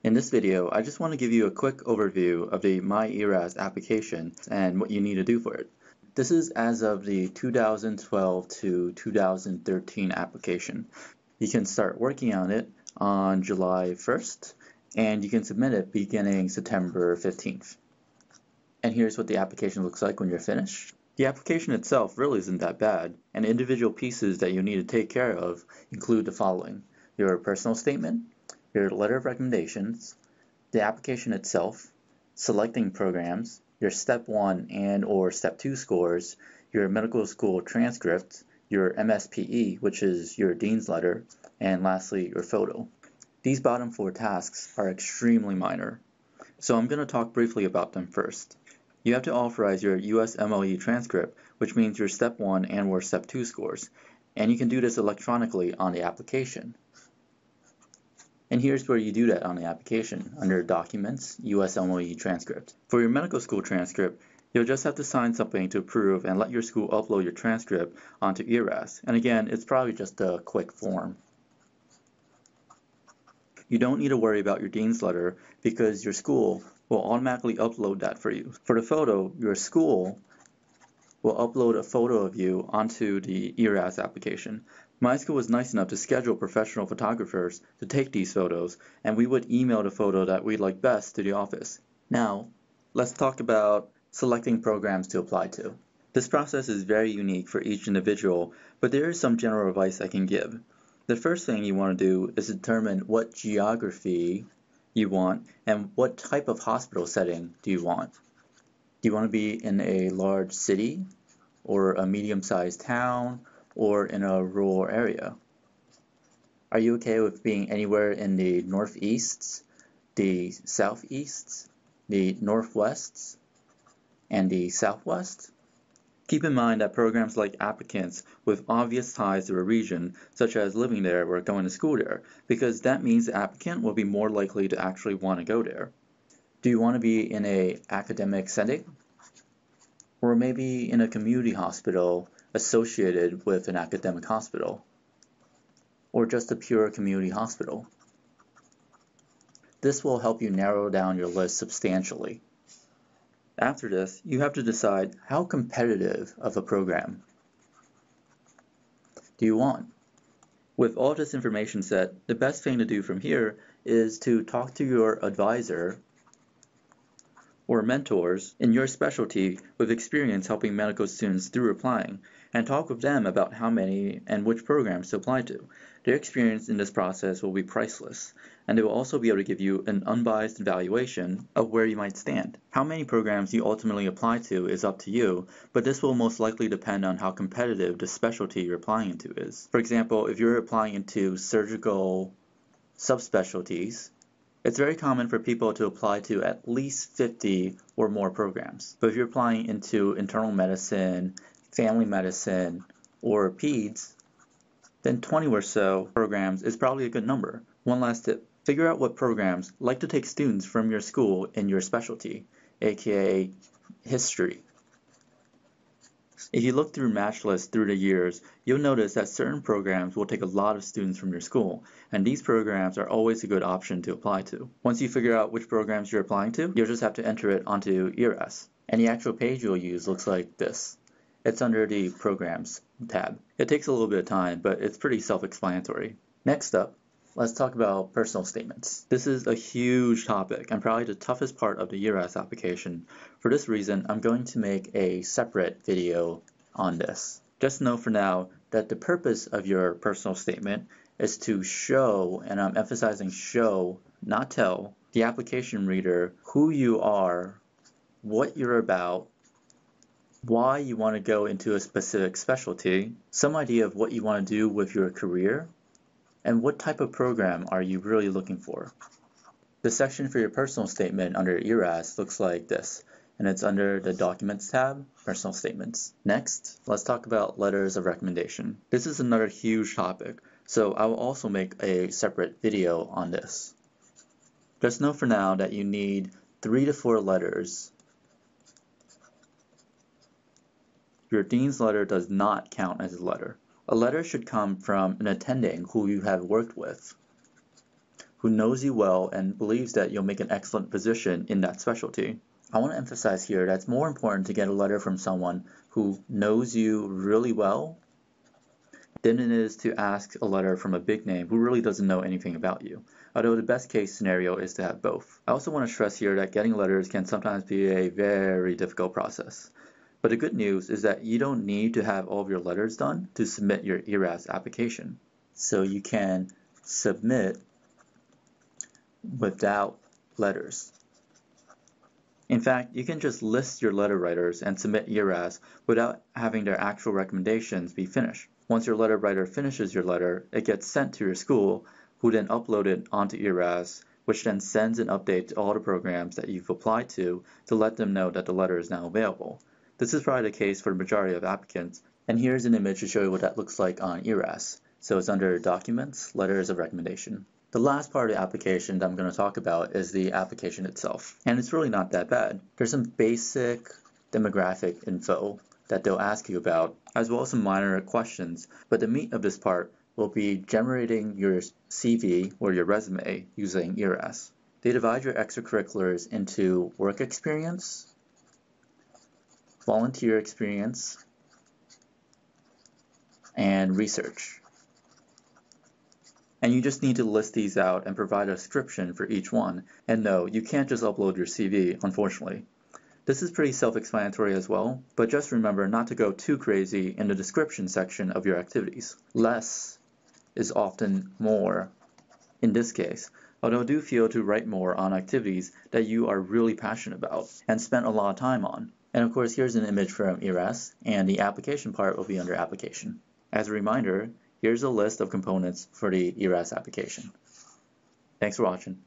In this video, I just want to give you a quick overview of the My ERAS application and what you need to do for it. This is as of the 2012 to 2013 application. You can start working on it on July 1st, and you can submit it beginning September 15th. And here's what the application looks like when you're finished. The application itself really isn't that bad, and individual pieces that you need to take care of include the following: your personal statement, your letter of recommendations, the application itself, selecting programs, your Step 1 and/or Step 2 scores, your medical school transcript, your MSPE, which is your dean's letter, and lastly, your photo. These bottom four tasks are extremely minor, so I'm going to talk briefly about them first. You have to authorize your USMLE transcript, which means your Step 1 and/or Step 2 scores, and you can do this electronically on the application. And here's where you do that on the application, under Documents, USMLE Transcript. For your medical school transcript, you'll just have to sign something to approve and let your school upload your transcript onto ERAS. And again, it's probably just a quick form. You don't need to worry about your dean's letter because your school will automatically upload that for you. For the photo, your school will upload a photo of you onto the ERAS application. My school was nice enough to schedule professional photographers to take these photos, and we would email the photo that we like best to the office. Now, let's talk about selecting programs to apply to. This process is very unique for each individual, but there is some general advice I can give. The first thing you want to do is determine what geography you want and what type of hospital setting do you want. Do you want to be in a large city, or a medium-sized town, or in a rural area? Are you okay with being anywhere in the northeasts, the southeasts, the northwests, and the southwest? Keep in mind that programs like applicants with obvious ties to a region, such as living there or going to school there, because that means the applicant will be more likely to actually want to go there. Do you want to be in an academic setting? Or maybe in a community hospital associated with an academic hospital? Or just a pure community hospital? This will help you narrow down your list substantially. After this, you have to decide how competitive of a program do you want. With all this information set, the best thing to do from here is to talk to your advisor or mentors in your specialty with experience helping medical students through applying, and talk with them about how many and which programs to apply to. Their experience in this process will be priceless, and they will also be able to give you an unbiased evaluation of where you might stand. How many programs you ultimately apply to is up to you, but this will most likely depend on how competitive the specialty you're applying into is. For example, if you're applying into surgical subspecialties, it's very common for people to apply to at least 50 or more programs. But if you're applying into internal medicine, family medicine, or peds, then 20 or so programs is probably a good number. One last tip: figure out what programs like to take students from your school in your specialty, aka history. If you look through match lists through the years, you'll notice that certain programs will take a lot of students from your school, and these programs are always a good option to apply to. Once you figure out which programs you're applying to, you'll just have to enter it onto ERAS. And the actual page you'll use looks like this. It's under the Programs tab. It takes a little bit of time, but it's pretty self-explanatory. Next up, let's talk about personal statements. This is a huge topic and probably the toughest part of the ERAS application. For this reason, I'm going to make a separate video on this. Just know for now that the purpose of your personal statement is to show, and I'm emphasizing show, not tell, the application reader who you are, what you're about, why you want to go into a specific specialty, some idea of what you want to do with your career, and what type of program are you really looking for. The section for your personal statement under ERAS looks like this, and it's under the Documents tab, Personal Statements. Next, let's talk about letters of recommendation. This is another huge topic, so I will also make a separate video on this. Just know for now that you need 3 to 4 letters. Your dean's letter does not count as a letter. A letter should come from an attending who you have worked with, who knows you well and believes that you'll make an excellent physician in that specialty. I want to emphasize here that it's more important to get a letter from someone who knows you really well than it is to ask a letter from a big name who really doesn't know anything about you, although the best case scenario is to have both. I also want to stress here that getting letters can sometimes be a very difficult process. But the good news is that you don't need to have all of your letters done to submit your ERAS application. So you can submit without letters. In fact, you can just list your letter writers and submit ERAS without having their actual recommendations be finished. Once your letter writer finishes your letter, it gets sent to your school, who then upload it onto ERAS, which then sends an update to all the programs that you've applied to let them know that the letter is now available. This is probably the case for the majority of applicants, and here's an image to show you what that looks like on ERAS. So it's under Documents, Letters of Recommendation. The last part of the application that I'm going to talk about is the application itself, and it's really not that bad. There's some basic demographic info that they'll ask you about, as well as some minor questions, but the meat of this part will be generating your CV or your resume using ERAS. They divide your extracurriculars into work experience, volunteer experience, and research. And you just need to list these out and provide a description for each one. And no, you can't just upload your CV, unfortunately. This is pretty self-explanatory as well, but just remember not to go too crazy in the description section of your activities. Less is often more in this case, although do feel to write more on activities that you are really passionate about and spent a lot of time on. And of course, here's an image from ERAS, and the application part will be under Application. As a reminder, here's a list of components for the ERAS application. Thanks for watching.